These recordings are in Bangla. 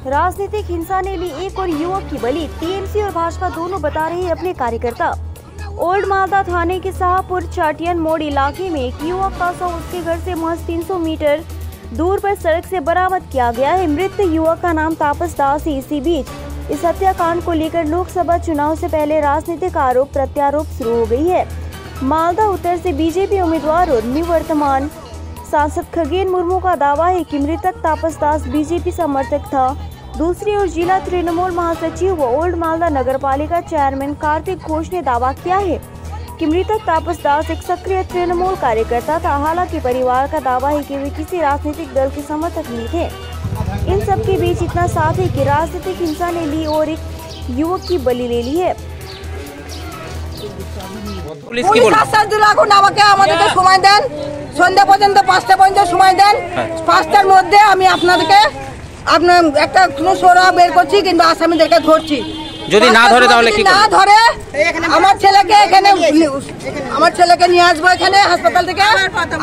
राजनीतिक हिंसा ने ली एक और युवक की बलि। टीएमसी और भाजपा दोनों बता रहे हैं अपने कार्यकर्ता। ओल्ड मालदा थाने के शाहपुर चाटियन मोड़ इलाके में एक युवक का शव उसके घर से महज 300 मीटर दूर पर सड़क से बरामद किया गया है। मृत युवक का नाम तापस दास है। इसी बीच इस हत्याकांड को लेकर लोकसभा चुनाव से पहले राजनीतिक आरोप प्रत्यारोप शुरू हो गई है। मालदा उत्तर से बीजेपी उम्मीदवार और निवर्तमान सांसद खगेन मुर्मू का दावा है कि मृतक तापस दास बीजेपी समर्थक था। दूसरी ओर जिला तृणमूल महासचिव व ओल्ड मालदा नगरपालिका चेयरमैन कार्तिक घोष ने दावा किया है कि मृतक तापस दास एक सक्रिय तृणमूल कार्यकर्ता था। हालांकि परिवार का दावा है कि वे किसी राजनीतिक दल के समर्थक नहीं थे। इन सब के बीच इतना साफ है कि राजनीतिक हिंसा ने ली और एक युवक की बलि ले ली है। সন্ধ্যা পর্যন্ত 5টা পর্যন্ত সময় দেন। 5টার মধ্যে আমি আপনাদেরকে আপনার একটা সোরা বের করছি, কিন্তু আসামিদেরকে ধরছি। যদি না ধরে তাহলে কি না ধরে আমার ছেলেকে এখানে আমার ছেলেকে নিয়ে আসবো এখানে হাসপাতাল থেকে,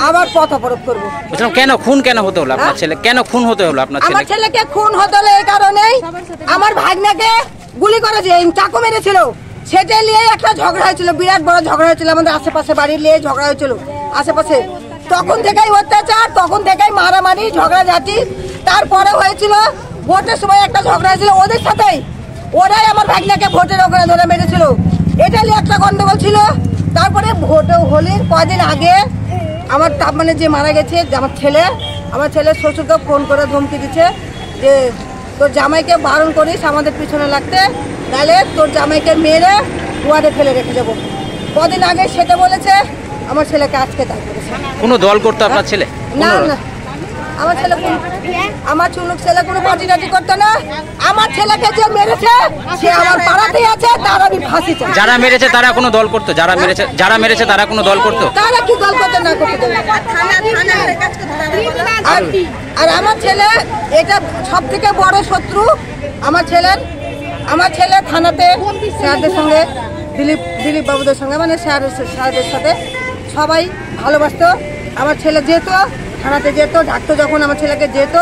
আবার পথ অবরোধ করবো। বুঝলাম কেন খুন কেন হতে হলো আপনার ছেলে, কেন খুন হতে হলো আপনার ছেলে? আমার ছেলেকে খুন হতে হলো এই কারণেই আমার ভাগ্নাকে গুলি করেছে, চাকু মেরেছিল, সেটা নিয়ে একটা ঝগড়া হয়েছিল, বিরাট বড় ঝগড়া হয়েছিল আমাদের আশেপাশে বাড়ির নিয়ে ঝগড়া হয়েছিল আশেপাশে। তখন থেকেই অত্যাচার, তখন থেকেই মারামারি ঝগড়াঝাটি। তারপরে হয়েছিল ভোটের সময় একটা ঝগড়া হয়েছিল ওদের সাথেই, ওরাই আমার ভাগ্নাকে ভোটের ওখানে ধরে মেরেছিল, এটা নিয়ে একটা গন্ডগোল ছিল। তারপরে ভোট হোলির কদিন আগে আমার মানে যে মারা গেছে আমার ছেলের শ্বশুরকে ফোন করে ধমকি দিচ্ছে যে তোর জামাইকে বারণ করিস আমাদের পিছনে লাগতে, তাহলে তোর জামাইকে মেরে দুয়ারে ফেলে রেখে যাবো। কদিন আগে সেটা বলেছে, আমার ছেলেকে আজকে তাই করেছে। কোনো দল করতো আপনার ছেলে? না না, আমার ছেলে আমার চুলুক ছেলে কোনো পার্টি টাটি করতো না। আমার ছেলেকে যে মেরেছে সে আমার পাড়াতেই আছে, তার আমি ফাঁসি চাই। যারা মেরেছে তারা কোনো দল করতো? যারা মেরেছে তারা কোনো দল করতো? তারা কি দল করতে না করতে? আর আমার ছেলে এটা সব থেকে বড় শত্রু। আমার ছেলে থানাতে স্যারদের সঙ্গে দিলীপ বাবুদের সঙ্গে মানে স্যারদের সাথে সবাই ভালোবাসতো। আমার ছেলে যেত থানাতে, যেত ডাকতো, যখন আমার ছেলেকে যেত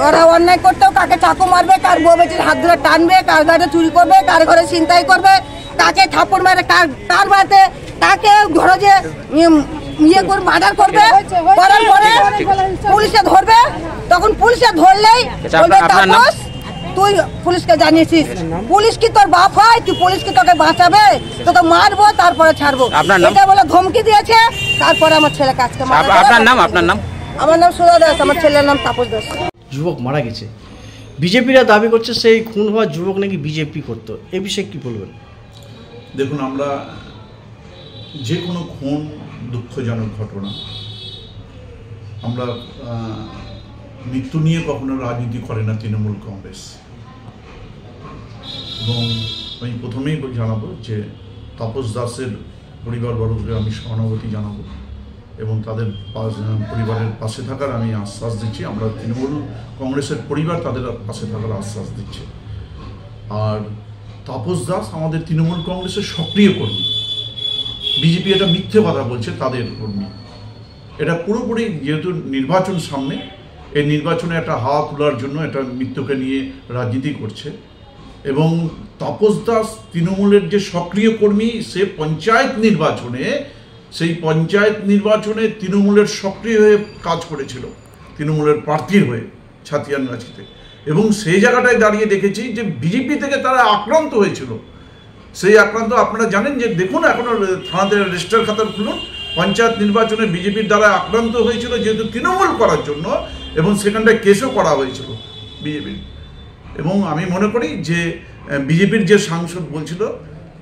ওরা অন্যায় করতো, কাকে চাকু মারবে, কার বউ বেটির হাত ধরে টানবে, কার ঘরে চুরি করবে, কার ঘরে ছিনতাই করবে, কাকে থাপ্পড় মারে, কার বাড়িতে কাকে ধরো যে ইয়ে করে মার্ডার করবে। করার পরে পুলিশে ধরবে, তখন পুলিশে ধরলেই বলবে তাপস তুই পুলিশকে জানিয়েছিস, পুলিশ কি তোর বাপ হয়? তুই পুলিশ কি তোকে বাঁচাবে? তোকে মারবো তারপরে ছাড়বো, এটা বলে ধমকি দিয়েছে। তারপরে আমার ছেলে কাজকে আপনার নাম? আমার নাম সুধা দাস, আমার ছেলের নাম তাপস দাস। যুবক মারা গেছে, বিজেপিরা দাবি করছে সেই খুন হওয়া যুবক নাকি বিজেপি করতো, এ বিষয়ে কি বলবেন? দেখুন, আমরা যে কোনো খুন দুঃখজনক ঘটনা, আমরা মৃত্যু নিয়ে কখনো রাজনীতি করে না তৃণমূল কংগ্রেস। এবং আমি প্রথমেই জানাবো যে তাপস দাসের পরিবারবর্গকে আমি সহানুভূতি জানাবো এবং তাদের পরিবারের পাশে থাকার আমি আশ্বাস দিচ্ছি। আমরা তৃণমূল কংগ্রেসের পরিবার তাদের পাশে থাকার আশ্বাস দিচ্ছে। আর তাপস দাস আমাদের তৃণমূল কংগ্রেসের সক্রিয় কর্মী। বিজেপি এটা মিথ্যে কথা বলছে, তাদের কর্মী। এটা পুরোপুরি যেহেতু নির্বাচন সামনে, এই নির্বাচনে একটা হাওয়া তোলার জন্য এটা মৃত্যুকে নিয়ে রাজনীতি করছে। এবং তাপস দাস তৃণমূলের যে সক্রিয় কর্মী, সে সেই পঞ্চায়েত নির্বাচনে তৃণমূলের সক্রিয় হয়ে কাজ করেছিল, তৃণমূলের প্রার্থীর হয়ে ছাতিয়ানগাছিতে। এবং সেই জায়গাটায় দাঁড়িয়ে দেখেছি যে বিজেপি থেকে তারা আক্রান্ত হয়েছিল। সেই আক্রান্ত আপনারা জানেন যে দেখুন, এখনও থানাতে রেজিস্টার খাতা খুলুন, পঞ্চায়েত নির্বাচনে বিজেপির দ্বারা আক্রান্ত হয়েছিল যেহেতু তৃণমূল করার জন্য, এবং সেখানটায় কেসও করা হয়েছিল বিজেপির। এবং আমি মনে করি যে বিজেপির যে সাংসদ বলছিল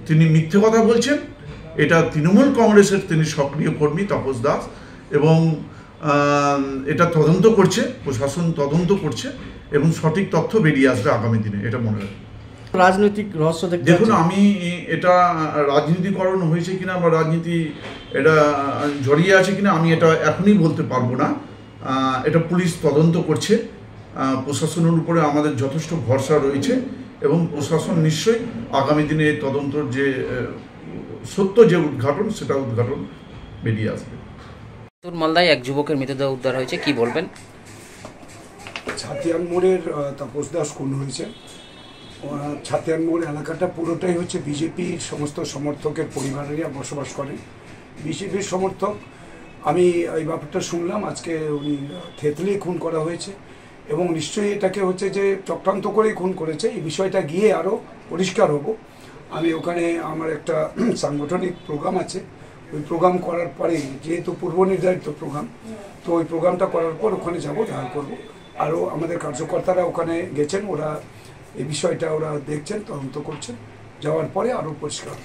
তিনি মিথ্যে কথা বলছেন। এটা তৃণমূল কংগ্রেসের তিনি সক্রিয় কর্মী তাপস দাস, এবং এটা তদন্ত করছে, প্রশাসন তদন্ত করছে এবং সঠিক তথ্য বেরিয়ে আসবে আগামী দিনে, এটা মনে রাখবেন। রাজনৈতিক রহস্য দেখুন, আমি এটা রাজনীতিকরণ হয়েছে কিনা বা রাজনীতি এটা জড়িয়ে আছে কিনা আমি এটা এখনই বলতে পারবো না। এটা পুলিশ তদন্ত করছে, প্রশাসনের উপরে আমাদের যথেষ্ট ভরসা রয়েছে এবং প্রশাসন নিশ্চয়ই আগামী দিনে এই তদন্তর যে সত্য যে উদ্ঘাটন সেটা উদ্ঘাটন বেরিয়ে আসবে। মালদায় এক যুবকের মৃতদেহ উদ্ধার হয়েছে, কি বলবেন? ছাতিয়ান মোড়ের তাপস দাস খুন হয়েছে। ছাতিয়ান মোড় এলাকাটা পুরোটাই হচ্ছে বিজেপির সমস্ত সমর্থকের পরিবারেরা বসবাস করেন, বিজেপির সমর্থক। আমি এই ব্যাপারটা শুনলাম আজকে উনি থেতলে খুন করা হয়েছে এবং নিশ্চয়ই এটাকে হচ্ছে যে চক্রান্ত করেই খুন করেছে। এই বিষয়টা গিয়ে আরও পরিষ্কার হব। আমি ওখানে আমার একটা সাংগঠনিক প্রোগ্রাম আছে, ওই প্রোগ্রাম করার পরে যেহেতু পূর্ব নির্ধারিত প্রোগ্রাম, তো ওই প্রোগ্রামটা করার পর ওখানে যাব, দেখা করব। আরও আমাদের কার্যকর্তারা ওখানে গেছেন, ওরা এই বিষয়টা ওরা দেখছেন, তদন্ত করছেন, যাওয়ার পরে আরও পরিষ্কার।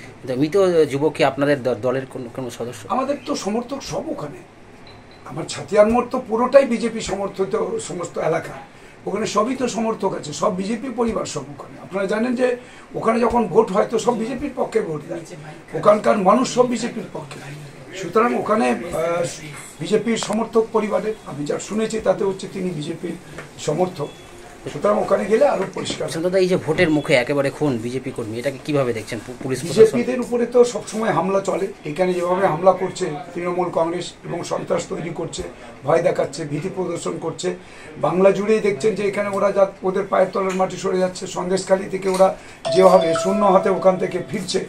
মৃত যুবক কি আপনাদের দলের কোনো সদস্য? আমাদের তো সমর্থক সব ওখানে। আমার ছাতিয়ান মোড় তো পুরোটাই বিজেপি সমর্থিত সমস্ত এলাকা, ওখানে সবই তো সমর্থক আছে, সব বিজেপি পরিবার সব ওখানে। আপনারা জানেন যে ওখানে যখন ভোট হয় তো সব বিজেপির পক্ষে ভোট দেয়, ওখানকার মানুষ সব বিজেপির পক্ষে। সুতরাং ওখানে বিজেপির সমর্থক পরিবারের, আমি যা শুনেছি তাতে হচ্ছে তিনি বিজেপির সমর্থক, সুতরাং ওখানে গেলে আরো পরিষ্কার। দাদা, এই যে ভোটের মুখে একেবারে খুন বিজেপি কর্মী, এটাকে কিভাবে দেখছেন? পুলিশ বিজেপিদের উপরে তো সবসময় হামলা চলে, এখানে যেভাবে হামলা করছে তৃণমূল কংগ্রেস এবং সন্ত্রাস তৈরি করছে, ভয় দেখাচ্ছে, ভীতি প্রদর্শন করছে। বাংলা জুড়েই দেখছেন যে এখানে ওরা ওদের পায়ের তলার মাটি সরে যাচ্ছে, সন্দেশখালী থেকে ওরা যেভাবে শূন্য হাতে ওখান থেকে ফিরছে।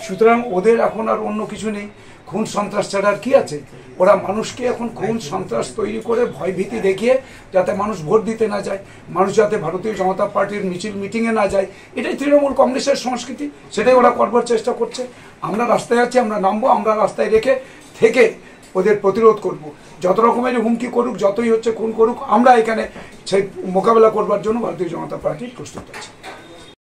সুতরাং ওদের এখন আর অন্য কিছু নেই, খুন সন্ত্রাস ছাড়া আর কি আছে? ওরা মানুষকে এখন খুন সন্ত্রাস তৈরি করে ভয় ভীতি দেখিয়ে যাতে মানুষ ভোট দিতে না যায়, মানুষ যাতে ভারতীয় জনতা পার্টির মিছিল মিটিংয়ে না যায়, এটাই তৃণমূল কংগ্রেসের সংস্কৃতি, সেটাই ওরা করবার চেষ্টা করছে। আমরা রাস্তায় আছি, আমরা নামবো, আমরা রাস্তায় রেখে থেকে ওদের প্রতিরোধ করব। যত রকমের হুমকি করুক, যতই হচ্ছে খুন করুক, আমরা এখানে সেই মোকাবেলা করবার জন্য ভারতীয় জনতা পার্টি প্রস্তুত আছে।